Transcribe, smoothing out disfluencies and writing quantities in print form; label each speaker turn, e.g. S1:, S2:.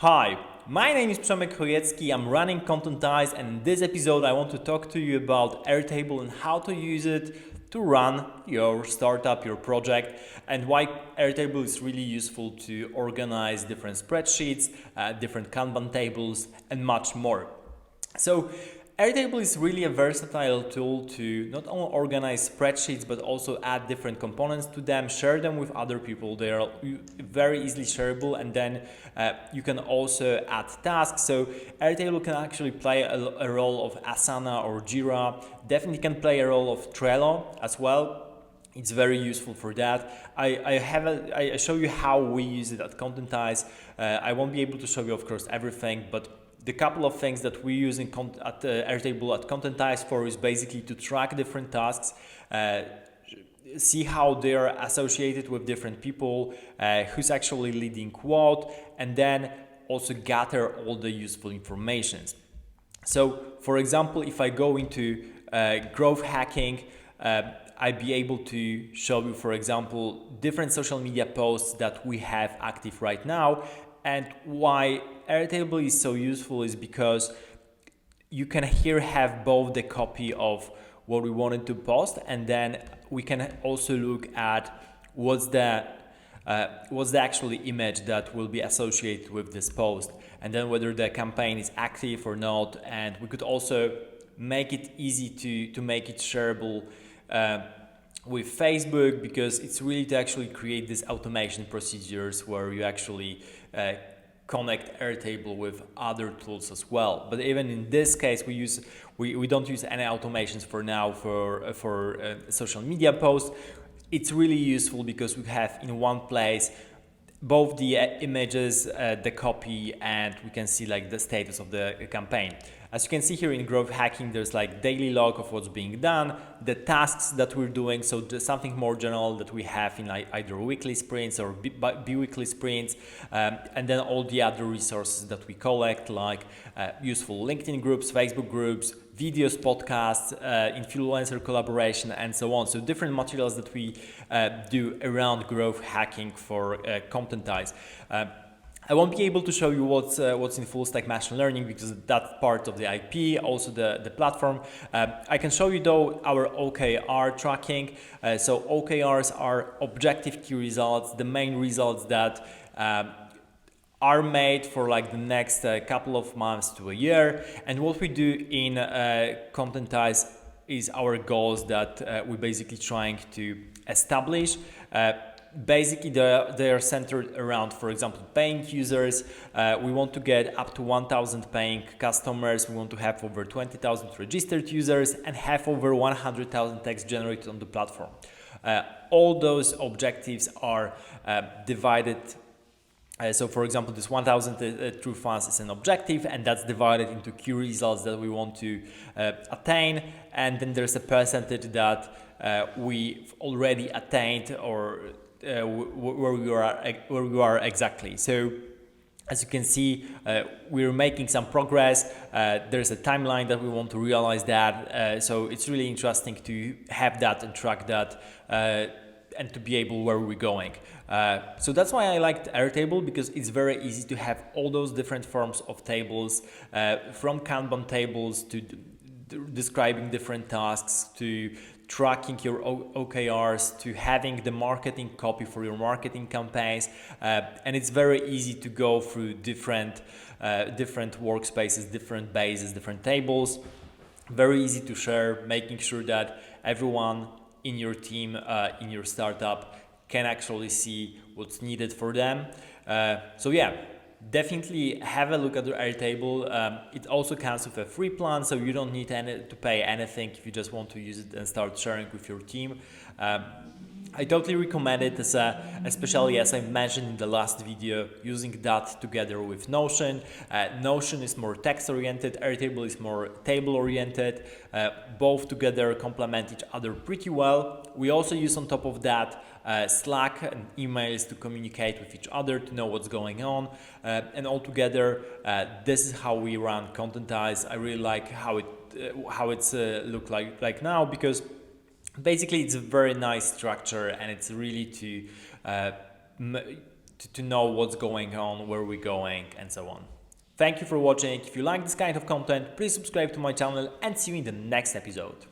S1: Hi, my name is Przemek Chojecki, I'm running Contentize, and in this episode I want to talk to you about Airtable and how to use it to run your startup, your project, and why Airtable is really useful to organize different spreadsheets, different Kanban tables, and much more. So Airtable is really a versatile tool to not only organize spreadsheets but also add different components to them, share them with other people. They are very easily shareable, and then you can also add tasks. So Airtable can actually play a role of Asana or Jira, definitely can play a role of Trello as well. It's very useful for that. I show you how we use it at Contentize. I won't be able to show you, of course, everything, but the couple of things that we use at Airtable at Contentize for is basically to track different tasks, see how they are associated with different people, who's actually leading what, and then also gather all the useful information. So, for example, if I go into growth hacking, I'd be able to show you, for example, different social media posts that we have active right now. And why Airtable is so useful is because you can here have both the copy of what we wanted to post, and then we can also look at what's the actually image that will be associated with this post, and then whether the campaign is active or not. And we could also make it easy to make it shareable with Facebook, because it's really to actually create these automation procedures where you actually connect Airtable with other tools as well. But even in this case, we don't use any automations for now for social media posts. It's really useful because we have in one place both the images, the copy, and we can see like the status of the campaign. As you can see here in growth hacking, there's like daily log of what's being done, the tasks that we're doing, so just something more general that we have in either weekly sprints or bi-weekly sprints, and then all the other resources that we collect, like useful LinkedIn groups, Facebook groups, videos, podcasts, influencer collaboration, and so on. So different materials that we do around growth hacking for Contentize. I won't be able to show you what's in full stack machine learning because that's part of the IP, also the platform. I can show you though our OKR tracking. So OKRs are objective key results, the main results that are made for like the next couple of months to a year. And what we do in Contentize is our goals that we're basically trying to establish. Basically, they are centered around, for example, paying users. We want to get up to 1,000 paying customers. We want to have over 20,000 registered users and have over 100,000 texts generated on the platform. All those objectives are divided. So, for example, this 1,000 true fans is an objective, and that's divided into key results that we want to attain. And then there's a percentage that we've already attained, or where we are exactly. So as you can see, we're making some progress. There's a timeline that we want to realize that. So it's really interesting to have that and track that and to be able where we're going. So that's why I liked Airtable, because it's very easy to have all those different forms of tables, from Kanban tables to describing different tasks, to tracking your OKRs, to having the marketing copy for your marketing campaigns, and it's very easy to go through different workspaces, different bases, different tables. Very easy to share, making sure that everyone in your team, in your startup, can actually see what's needed for them. So yeah, definitely have a look at the Airtable. It also comes with a free plan, so you don't need to pay anything if you just want to use it and start sharing with your team. I totally recommend it, especially as I mentioned in the last video, using that together with Notion. Notion is more text-oriented, Airtable is more table-oriented. Both together complement each other pretty well. We also use on top of that Slack and emails to communicate with each other, to know what's going on. And altogether, this is how we run Contentize. I really like how it's look like now, because basically it's a very nice structure, and it's really to to know what's going on, where we're going, and so on. Thank you for watching. If you like this kind of content, please subscribe to my channel and see you in the next episode.